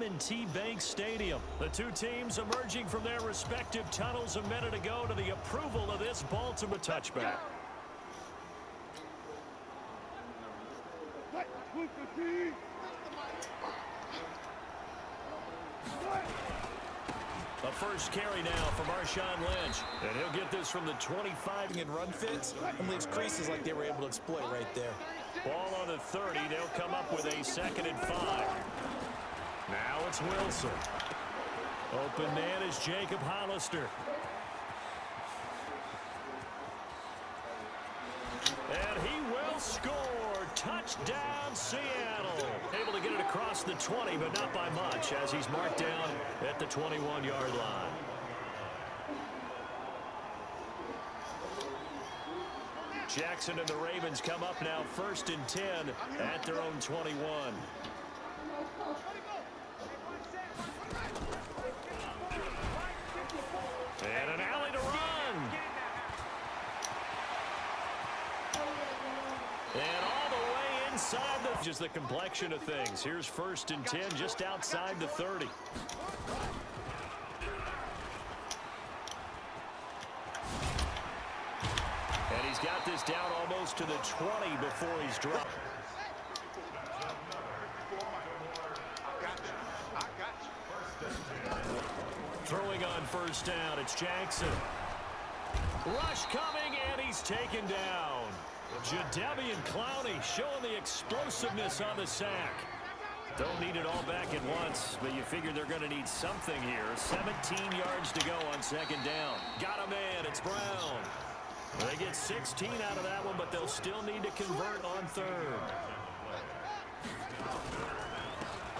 M&T Bank Stadium. The two teams emerging from their respective tunnels a minute ago to the approval of this Baltimore touchback. The first carry now from Marshawn Lynch. And he'll get this from the 25. And run fits and leaves creases like they were able to exploit right there. Ball on the 30. They'll come up with a 2nd and 5. Now it's Wilson. Open man is Jacob Hollister. And he will score. Touchdown, Seattle. Able to get it across the 20, but not by much, as he's marked down at the 21-yard line. Jackson and the Ravens come up now 1st and 10 at their own 21. And an alley to run. And all the way inside just the complexion of things. Here's 1st and 10 just outside the 30. And he's got this down almost to the 20 before he's dropped. Throwing on 1st down, it's Jackson. Rush coming, and he's taken down. Jadeveon Clowney showing the explosiveness on the sack. Don't need it all back at once, but you figure they're going to need something here. 17 yards to go on 2nd down. Got a man, it's Brown. They get 16 out of that one, but they'll still need to convert on 3rd.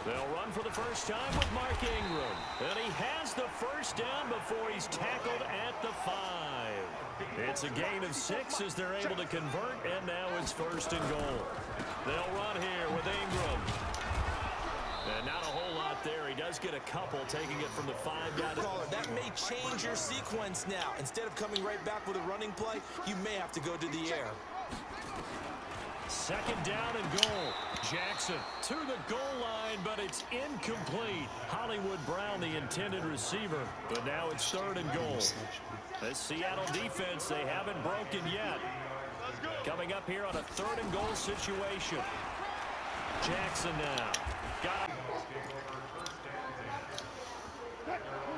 They'll run for the first time with Mark Ingram. And he has the 1st down before he's tackled at the 5. It's a gain of 6 as they're able to convert, and now it's 1st and goal. They'll run here with Ingram. And not a whole lot there. He does get a couple, taking it from the 5 down. That may change your sequence now. Instead of coming right back with a running play, you may have to go to the air. 2nd down and goal. Jackson to the goal line, but it's incomplete. Hollywood Brown, the intended receiver, but now it's 3rd and goal. This Seattle defense, they haven't broken yet. Coming up here on a 3rd and goal situation. Jackson now. Got it.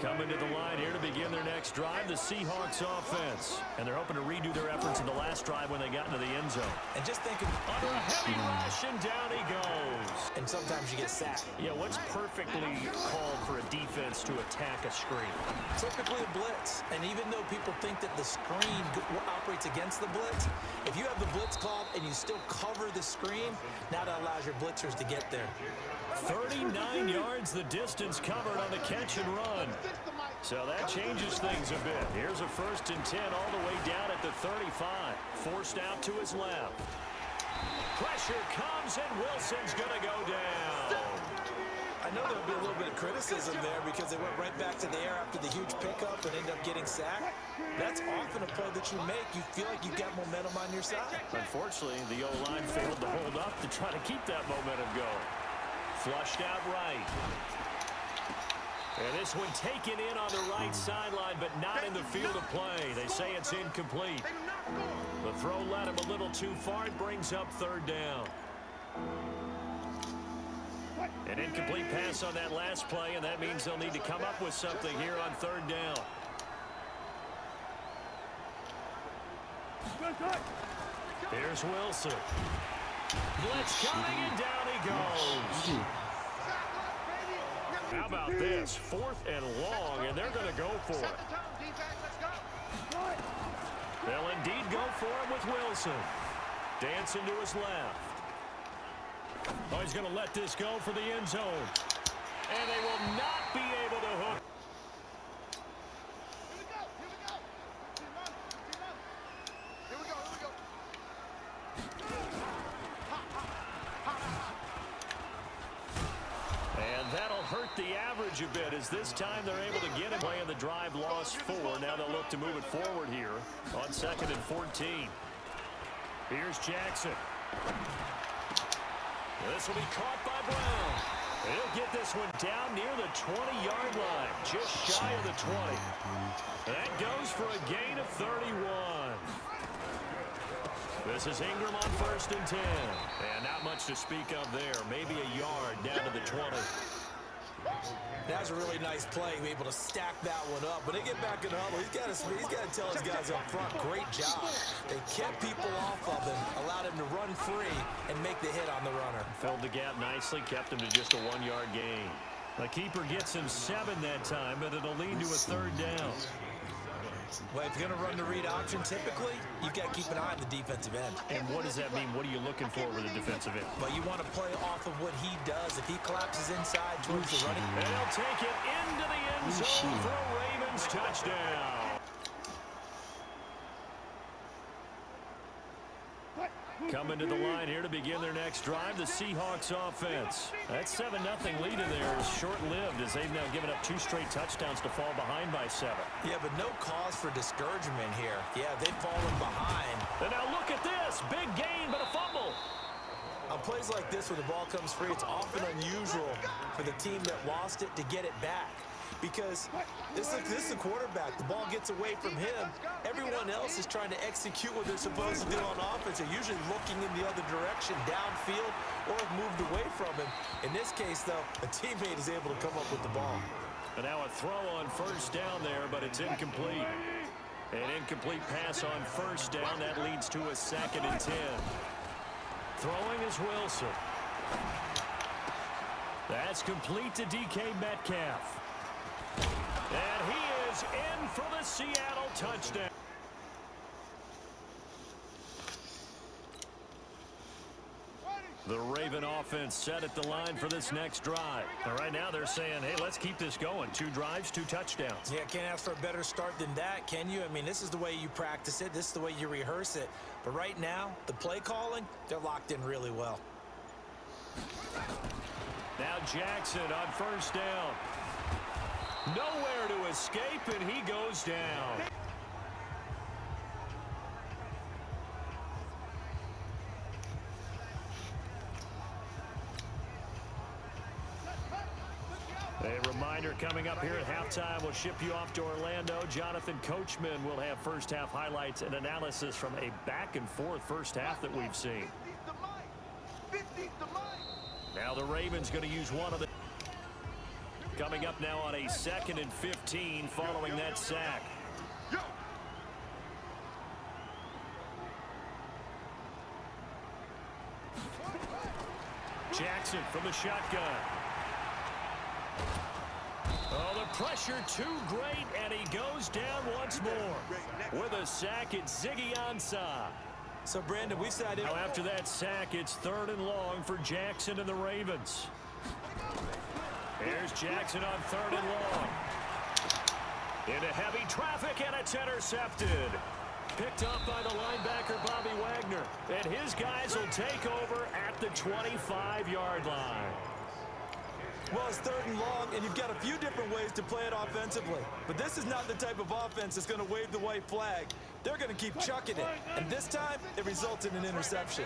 Coming to the line here to begin their next drive, the Seahawks offense. And they're hoping to redo their efforts in the last drive when they got into the end zone. And just thinking, under a heavy rush, and down he goes. And sometimes you get sacked. Yeah, what's perfectly called for a defense to attack a screen? Typically a blitz. And even though people think that the screen operates against the blitz, if you have the blitz called and you still cover the screen, now that allows your blitzers to get there. 39 yards the distance covered on the catch and run. So that changes things a bit. Here's a 1st and 10 all the way down at the 35. Forced out to his left. Pressure comes, and Wilson's going to go down. I know there'll be a little bit of criticism there because they went right back to the air after the huge pickup and ended up getting sacked. That's often a play that you make. You feel like you've got momentum on your side. Unfortunately, the O-line failed to hold up to try to keep that momentum going. Flushed out right. And this one taken in on the right sideline, but not in the field of play. They say it's incomplete. The throw led him a little too far. It brings up 3rd down. An incomplete pass on that last play, and that means they'll need to come up with something here on 3rd down. Here's Wilson. Blitz coming, and down he goes. How about this? 4th and long, and they're going to go for it. They'll indeed go for it with Wilson. Dancing to his left. Oh, he's going to let this go for the end zone. And they will not be able to hook. Hurt the average a bit as this time they're able to get him. Playing the drive, lost 4. Now they'll look to move it forward here on 2nd and 14. Here's Jackson. This will be caught by Brown. He'll get this one down near the 20-yard line, just shy of the 20. That goes for a gain of 31. This is Ingram on 1st and 10. And not much to speak of there. Maybe a yard down to the 20. That was a really nice play, be able to stack that one up. When they get back in the huddle, he's got to tell his guys up front, great job. They kept people off of him, allowed him to run free and make the hit on the runner. Filled the gap nicely, kept him to just a 1-yard gain. The keeper gets him 7 that time, but it'll lead to a 3rd down. Well, if you're going to run the read option, typically, you've got to keep an eye on the defensive end. And what does that mean? What are you looking for with the defensive end? Well, you want to play off of what he does. If he collapses inside towards the running. And he'll take it into the end zone for a Ravens touchdown. Coming to the line here to begin their next drive, the Seahawks offense. That 7-0 lead in there is short-lived as they've now given up 2 straight touchdowns to fall behind by 7. Yeah, but no cause for discouragement here. Yeah, they've fallen behind. And now look at this. Big gain, but a fumble. On plays like this where the ball comes free, it's often unusual for the team that lost it to get it back. Because this is the quarterback. The ball gets away from him. Everyone else is trying to execute what they're supposed to do on offense. They're usually looking in the other direction, downfield, or have moved away from him. In this case, though, a teammate is able to come up with the ball. And now a throw on 1st down there, but it's incomplete. An incomplete pass on 1st down. That leads to a 2nd and 10. Throwing is Wilson. That's complete to DK Metcalf. And he is in for the Seattle touchdown. The Raven offense set at the line for this next drive. And right now they're saying, hey, let's keep this going. 2 drives, 2 touchdowns. Yeah, can't ask for a better start than that, can you? I mean, this is the way you practice it. This is the way you rehearse it. But right now, the play calling, they're locked in really well. Now Jackson on 1st down. Nowhere to escape, and he goes down. A reminder coming up here at halftime, we'll ship you off to Orlando. Jonathan Coachman will have first half highlights and analysis from a back-and-forth first half that we've seen. Now the Ravens going to use one of the... Coming up now on a 2nd and 15 following that sack. Jackson from the shotgun. Oh, the pressure too great, and he goes down once more. With a sack, it's Ziggy Ansah. So, Brandon, we said... Now, after that sack, it's 3rd and long for Jackson and the Ravens. Here's Jackson on 3rd and long. Into heavy traffic, and it's intercepted. Picked up by the linebacker, Bobby Wagner. And his guys will take over at the 25-yard line. Well, it's 3rd and long, and you've got a few different ways to play it offensively. But this is not the type of offense that's going to wave the white flag. They're going to keep chucking it. And this time, it results in an interception.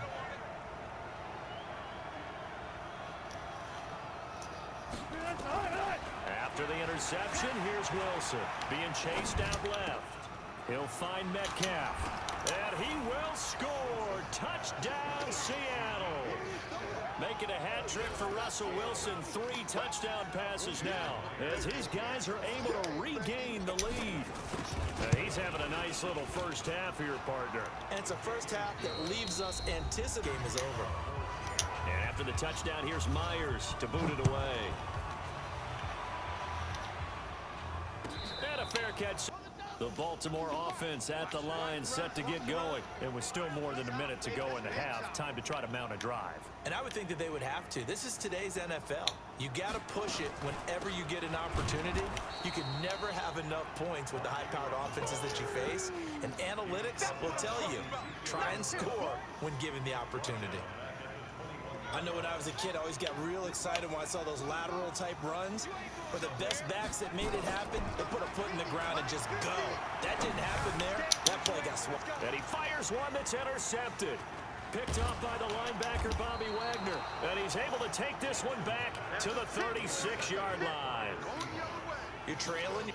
After the interception, here's Wilson being chased out left. He'll find Metcalf, and he will score. Touchdown, Seattle. Making a hat trick for Russell Wilson. 3 touchdown passes now as his guys are able to regain the lead. He's having a nice little first half here, partner. And it's a first half that leaves us anticipating game is over. And after the touchdown, here's Myers to boot it away. And a fair catch. The Baltimore offense at the line set to get going. And with still more than a minute to go in the half, time to try to mount a drive. And I would think that they would have to. This is today's NFL. You got to push it whenever you get an opportunity. You can never have enough points with the high-powered offenses that you face. And analytics will tell you, try and score when given the opportunity. I know when I was a kid, I always got real excited when I saw those lateral-type runs. But the best backs that made it happen, they put a foot in the ground and just go. That didn't happen there. That play got swapped. And he fires one that's intercepted. Picked off by the linebacker, Bobby Wagner. And he's able to take this one back to the 36-yard line. You're trailing.